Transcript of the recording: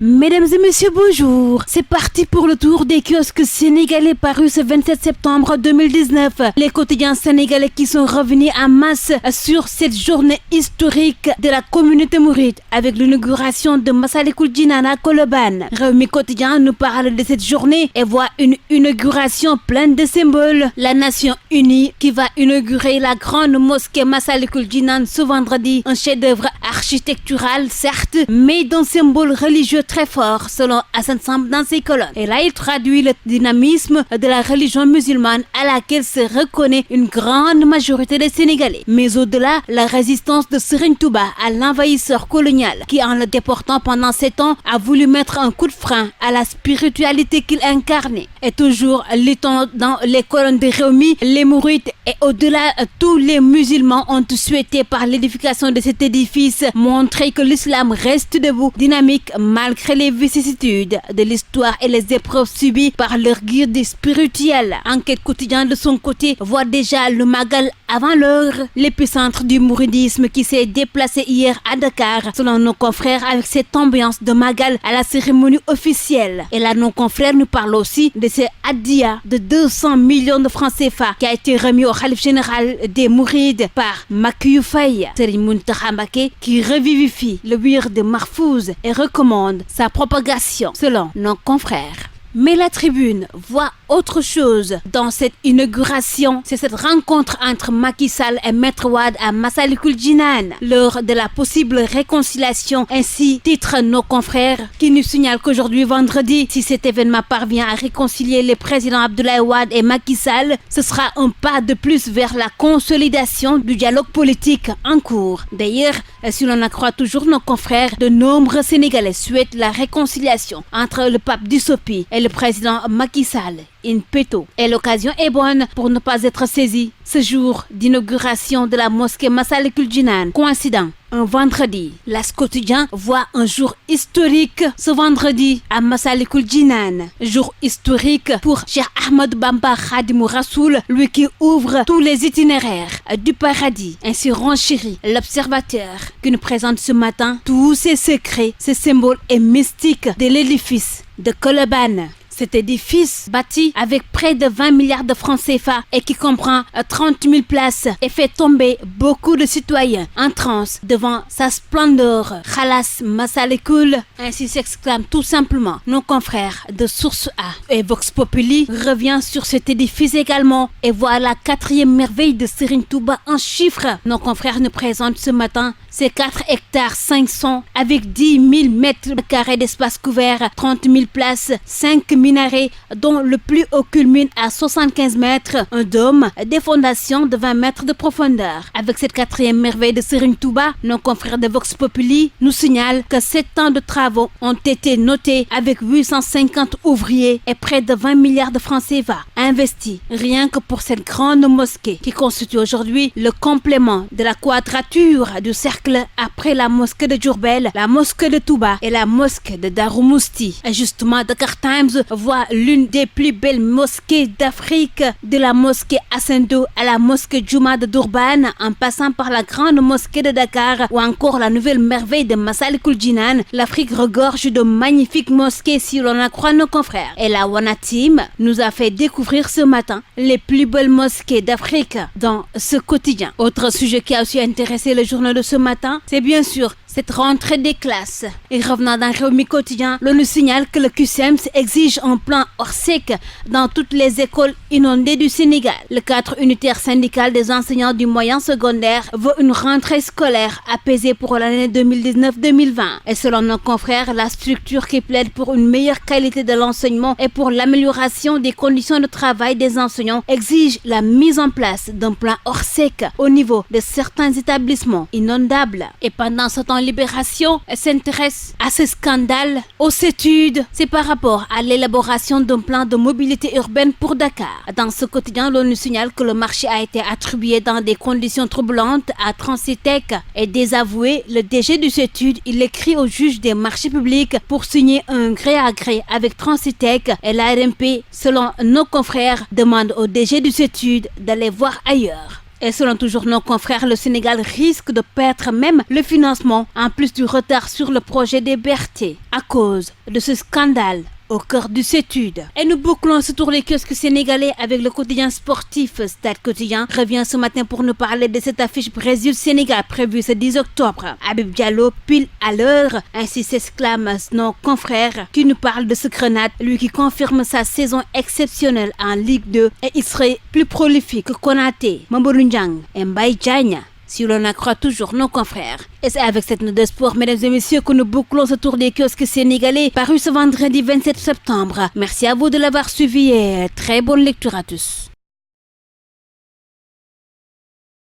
Mesdames et messieurs, bonjour. C'est parti pour le tour des kiosques sénégalais parus ce 27 septembre 2019. Les quotidiens sénégalais qui sont revenus en masse sur cette journée historique de la communauté mouride avec l'inauguration de Massalikul Jinane à Colobane. Rewmi Quotidien nous parle de cette journée et voit une inauguration pleine de symboles. La nation unie qui va inaugurer la grande mosquée Massalikul Jinane ce vendredi. Un chef-d'œuvre architectural certes, mais d'un symbole religieux très fort selon Hassan Samb dans ses colonnes. Et là, il traduit le dynamisme de la religion musulmane à laquelle se reconnaît une grande majorité des Sénégalais. Mais au-delà, la résistance de Serigne Touba à l'envahisseur colonial qui, en le déportant pendant 7 ans, a voulu mettre un coup de frein à la spiritualité qu'il incarnait. Et toujours, lit-on dans les colonnes de Rewmi, les mourides et au-delà, tous les musulmans ont souhaité par l'édification de cet édifice montrer que l'islam reste debout, dynamique malgré les vicissitudes de l'histoire et les épreuves subies par leur guide spirituel. Enquête Quotidien de son côté voit déjà le Magal avant l'heure, l'épicentre du mouridisme qui s'est déplacé hier à Dakar, selon nos confrères, avec cette ambiance de Magal à la cérémonie officielle. Et là, nos confrères nous parlent aussi de ce hadiya de 200 millions de francs CFA qui a été remis au khalife général des Mourides par Makiyu Faye, Serigne Mountakha Mbacké, qui revivifie le wird de Mahfouz et recommande sa propagation, selon nos confrères. Mais la Tribune voit autre chose dans cette inauguration. C'est cette rencontre entre Macky Sall et Maître Wade à Massalikul Jinane, l'heure de la possible réconciliation. Ainsi titrent nos confrères qui nous signalent qu'aujourd'hui vendredi, si cet événement parvient à réconcilier les présidents Abdoulaye Wade et Macky Sall, ce sera un pas de plus vers la consolidation du dialogue politique en cours. D'ailleurs, si l'on en croit toujours nos confrères, de nombreux Sénégalais souhaitent la réconciliation entre le pape Dussopi et le président Macky Sall in petto. Et l'occasion est bonne pour ne pas être saisi. Ce jour d'inauguration de la mosquée Massalikul Jinane, coïncident un vendredi. L'As Quotidien voit un jour historique ce vendredi à Massalikul Jinane. Jour historique pour Cheikh Ahmadou Bamba Khadimou Rassoul, lui qui ouvre tous les itinéraires du paradis. Ainsi renchérit l'Observateur qui nous présente ce matin tous ces secrets, ces symboles et mystiques de l'édifice de Colobane. Cet édifice, bâti avec près de 20 milliards de francs CFA et qui comprend 30 000 places et fait tomber beaucoup de citoyens en transe devant sa splendeur. Khalas Massalikul, ainsi s'exclament tout simplement nos confrères de Source A. Et Vox Populi revient sur cet édifice également et voit la 4e merveille de Serigne Touba en chiffres. Nos confrères nous présentent ce matin ces 4 hectares 500 avec 10 000 mètres carrés d'espace couvert, 30 000 places, 5 minarets dont le plus haut culmine à 75 mètres, un dôme, des fondations de 20 mètres de profondeur. Avec cette 4e merveille de Serigne Touba, nos confrères de Vox Populi nous signalent que 7 ans de travaux ont été notés avec 850 ouvriers et près de 20 milliards de francs CFA investis rien que pour cette grande mosquée qui constitue aujourd'hui le complément de la quadrature du cercle après la mosquée de Diourbel, la mosquée de Touba et la mosquée de Darou Mouhty. Et justement, Dakar Times voit l'une des plus belles mosquées d'Afrique, de la mosquée Hassan II à la mosquée Djouma de Durban, en passant par la grande mosquée de Dakar ou encore la nouvelle merveille de Massalikul Jinane. L'Afrique regorge de magnifiques mosquées si l'on en croit nos confrères. Et la Wana Team nous a fait découvrir ce matin les plus belles mosquées d'Afrique dans ce quotidien. Autre sujet qui a aussi intéressé le journal de ce matin, c'est bien sûr cette rentrée des classes. Et revenant dans Rewmi Quotidien, l'on nous signale que le QCEMS exige un plan Orsec dans toutes les écoles inondées du Sénégal. Le cadre unitaire syndical des enseignants du moyen secondaire veut une rentrée scolaire apaisée pour l'année 2019-2020. Et selon nos confrères, la structure qui plaide pour une meilleure qualité de l'enseignement et pour l'amélioration des conditions de travail des enseignants exige la mise en place d'un plan Orsec au niveau de certains établissements inondables. Et pendant ce temps, Libération s'intéresse à ce scandale, aux études. C'est par rapport à l'élaboration d'un plan de mobilité urbaine pour Dakar. Dans ce quotidien, l'on nous signale que le marché a été attribué dans des conditions troublantes à Transitec et désavoué le DG de cette étude. Il écrit au juge des marchés publics pour signer un gré à gré avec Transitec et l'ARMP, selon nos confrères, demande au DG de cette étude d'aller voir ailleurs. Et selon toujours nos confrères, le Sénégal risque de perdre même le financement, en plus du retard sur le projet des BRT, à cause de ce scandale au cœur de cette étude. Et nous bouclons ce tour des kiosques sénégalais avec le quotidien sportif. Stade Quotidien revient ce matin pour nous parler de cette affiche Brésil-Sénégal prévue ce 10 octobre. Habib Diallo pile à l'heure, ainsi s'exclament nos confrères qui nous parlent de ce grenade, lui qui confirme sa saison exceptionnelle en Ligue 2 et il serait plus prolifique que Konaté, Mamadou Ndiang et Mbaye Diagne, si l'on accroît toujours nos confrères. Et c'est avec cette note de sport, mesdames et messieurs, que nous bouclons ce tour des kiosques sénégalais paru ce vendredi 27 septembre. Merci à vous de l'avoir suivi et très bonne lecture à tous.